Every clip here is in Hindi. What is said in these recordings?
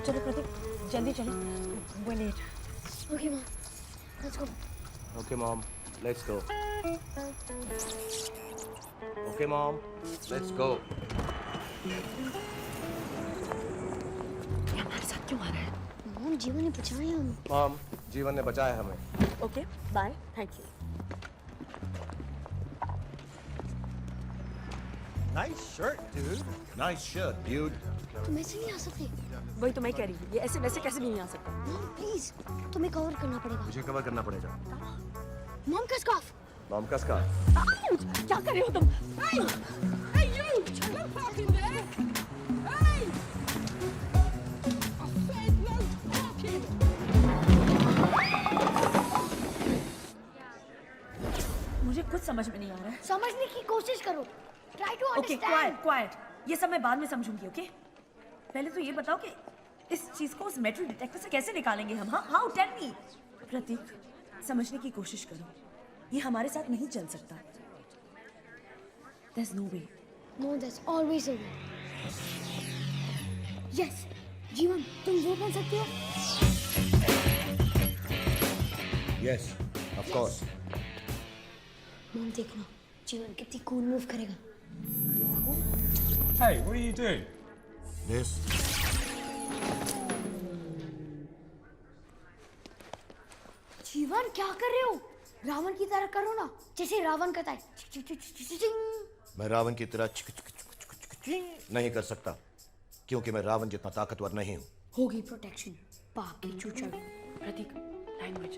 चलो प्रतीक जल्दी चलो, we're late. Okay, Mom. Let's go. Okay, Mom. Let's go. Okay, Mom. Let's go. ये हमारे साथ क्यों आ रहा है? Mom, जीवन ने बचाया हम. Mom, जीवन ने बचाया हमें. Okay, bye. Thank you. Nice shirt, dude. Nice shirt, dude. तुम ऐसे नहीं आ सकते. वही तो मैं कह रही हूँ, ये ऐसे वैसे कैसे भी नहीं आ सकता. Mom, please. तुम्हें कवर करना पड़ेगा. मुझे कवर करना पड़ेगा. Mom का scarf. Mom का scarf. क्या कर रहे हो तुम? Hey! Hey you! Shut up fucking there! Hey! I said no talking! मुझे कुछ समझ में नहीं आ रहा है. समझने की कोशिश करो. Try to Okay, understand. quiet. ये सब मैं बाद में समझूंगी, okay? पहले तो ये बताओ कि इस चीज को उस मेटल डिटेक्टर से कैसे निकालेंगे हम? हाँ, how? Tell me. प्रतीक, समझने की कोशिश करो. ये हमारे साथ नहीं चल सकता. There's no way. No, there's always a way. Yes. जीवन, तुम वो बन सकते हो? Yes, of course. Mom, देखना. जीवन कितनी cool move करेगा. Hey, what are you doing? This. जीवन क्या कर रहे हो? रावण की तरह करो ना, जैसे रावण करता है. मैं रावण की तरह नहीं कर सकता, क्योंकि मैं रावण जितना ताकतवर नहीं हूँ. होगी प्रोटेक्शन. पाप की चूचड़. प्रतीक, लैंग्वेज.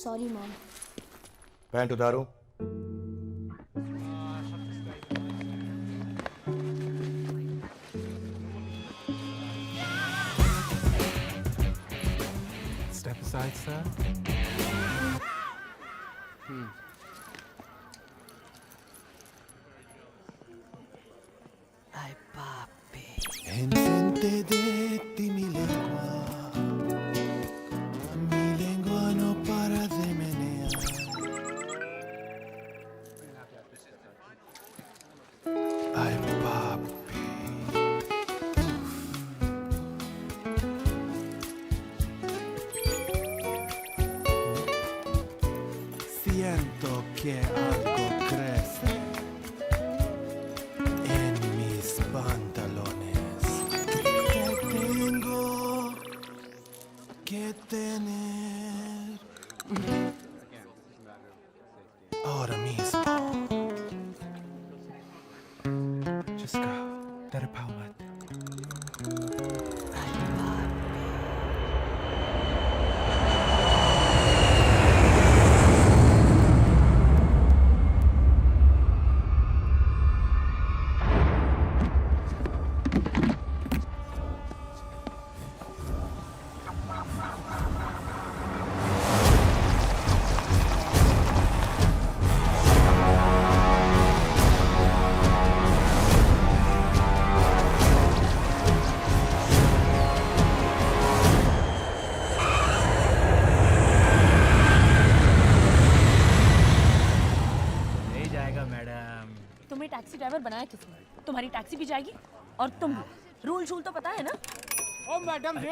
Sorry mom. पैंट उतारो. Step aside, sir. Ay, papi. Gente de ti mi lengua no para de menear. Ay, papi. Siento que algo crece en mis pantalones. Que tengo que tener ahora mismo. Just go. That power. तुम्हें टैक्सी ड्राइवर बनाया किसने? तुम्हारी टैक्सी भी जाएगी और तुम भी. रूल शूल तो पता है ना? ओ मैडम जी,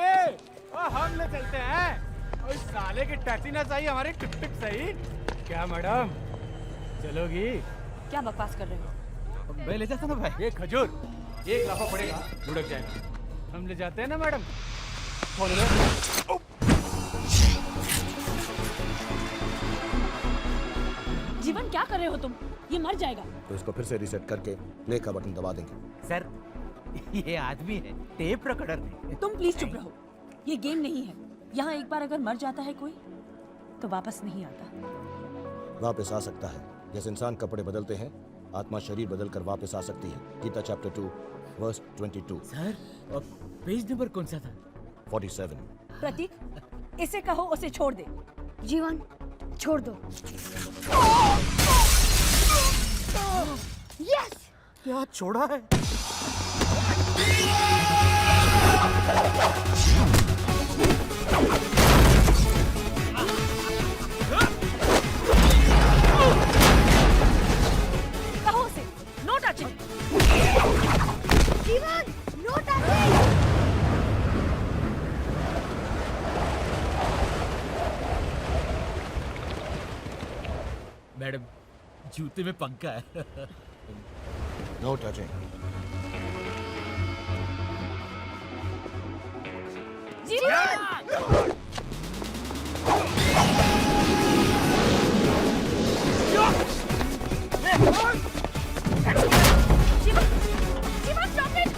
ओ हम ले चलते हैं. ओ इस साले की टैक्सी ना चाहिए, हमारी टिक टिक सही. क्या मैडम, चलोगी? क्या बकवास कर रहे हो? मैं ले जाता ना भाई. ये खजूर 1 लाख पड़ेगा, लुढ़क जाएगा. हम ले जाते हैं ना मैडम. फोन ले. जीवन क्या कर रहे हो तुम? ये मर जाएगा. तो इसको फिर से रीसेट करके प्ले का बटन दबा देंगे. सर, ये आदमी है, टेप रिकॉर्डर नहीं. तुम प्लीज चुप रहो. ये गेम नहीं है. यहाँ एक बार अगर मर जाता है कोई तो वापस नहीं आता. वापस आ सकता है. जैसे इंसान कपड़े बदलते हैं, आत्मा शरीर बदलकर वापस आ सकती है. Gita chapter 2 verse 22. Sir, page number कौन सा था? 47. प्रतीक, इसे कहो उसे छोड़ दे. जीवन, छोड़ दो. यस. क्या छोड़ा है? कहो उसे no touching. Jeevan, no touching. Madam जूते में पंखा है। No touching. Jeevan! Jeevan, stop it!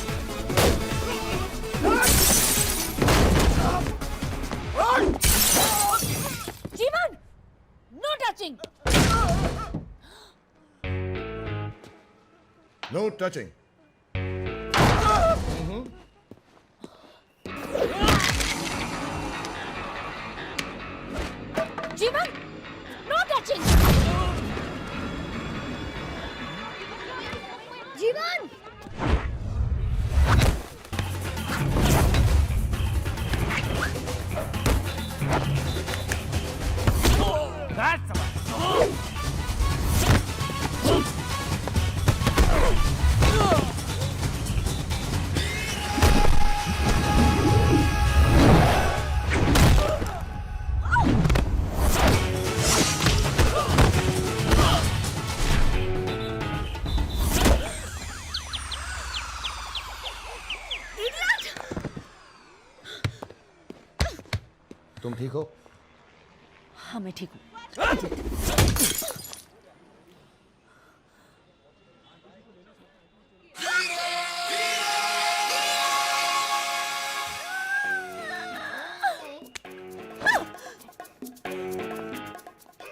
Jeevan! No touching! No touching. Jeevan! No touching! जीवन That's all. तुम ठीक हो? हाँ मैं ठीक हूँ।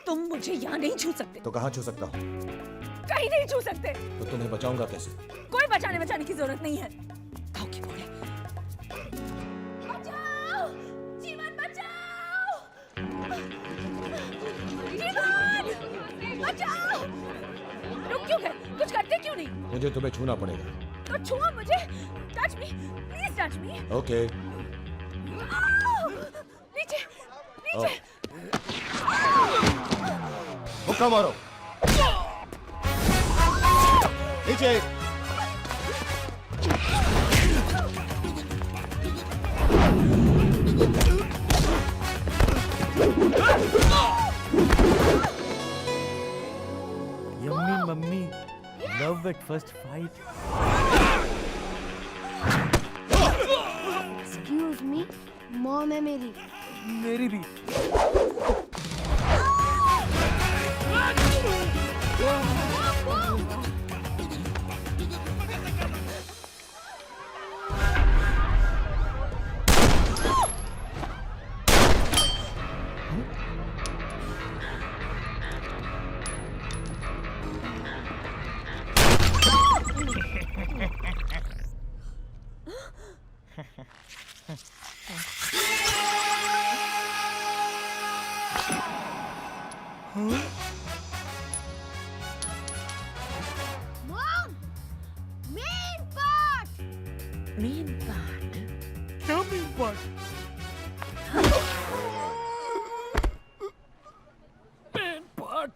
तुम मुझे यहाँ नहीं छू सकते। तो कहाँ छू सकता हूँ? कहीं नहीं छू सकते। तो तुम्हें बचाऊंगा कैसे? कोई बचाने की जरूरत नहीं है। खाओ की बोले। बचाओ! जीवन बचाओ! जीवन! बचाओ! रुक क्यों गए? कुछ करते क्यों नहीं? मुझे तुम्हें छूना पड़ेगा। तो छुओ मुझे। Touch me, please touch me. Okay. नीचे, नीचे। मुक्का मारो। नीचे। Yummy mummy love at first fight. Excuse me mom है मेरी। मेरी भी। Mom main part. Main part. क्या मेन पार्ट? Main part.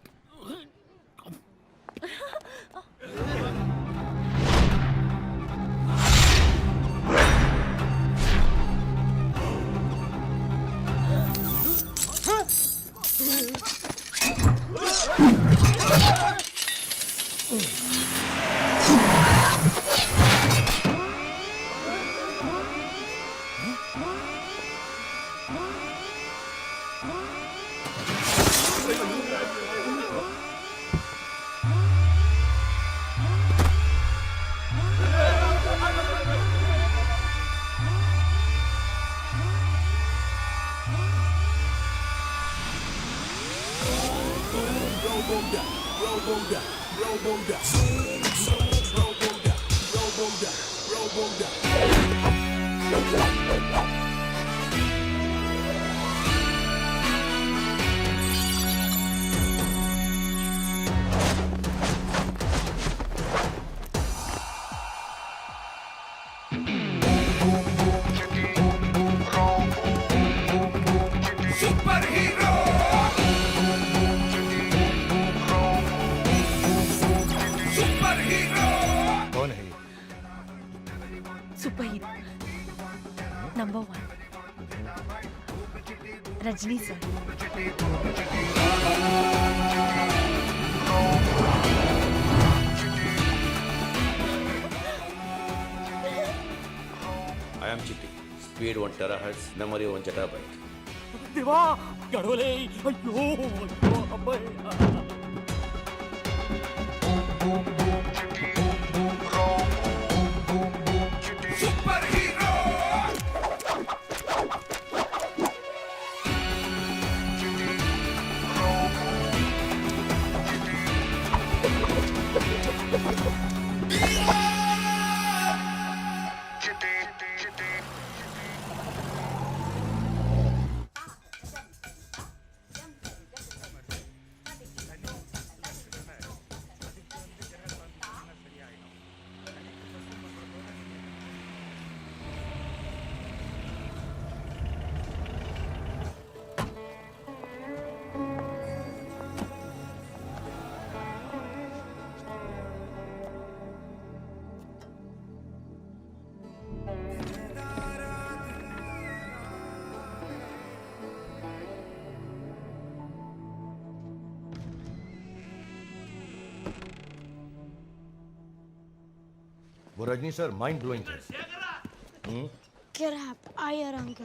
कौन है ये? Super hero number 1 Rajni sir. I am Chitti. Speed 1 terahertz, memory 1 zettabyte. देवा गड़ोले अयो अयो अबे वो रजनी सर माइंड ब्लोइंग थे। क्या रैप आई यार अंकल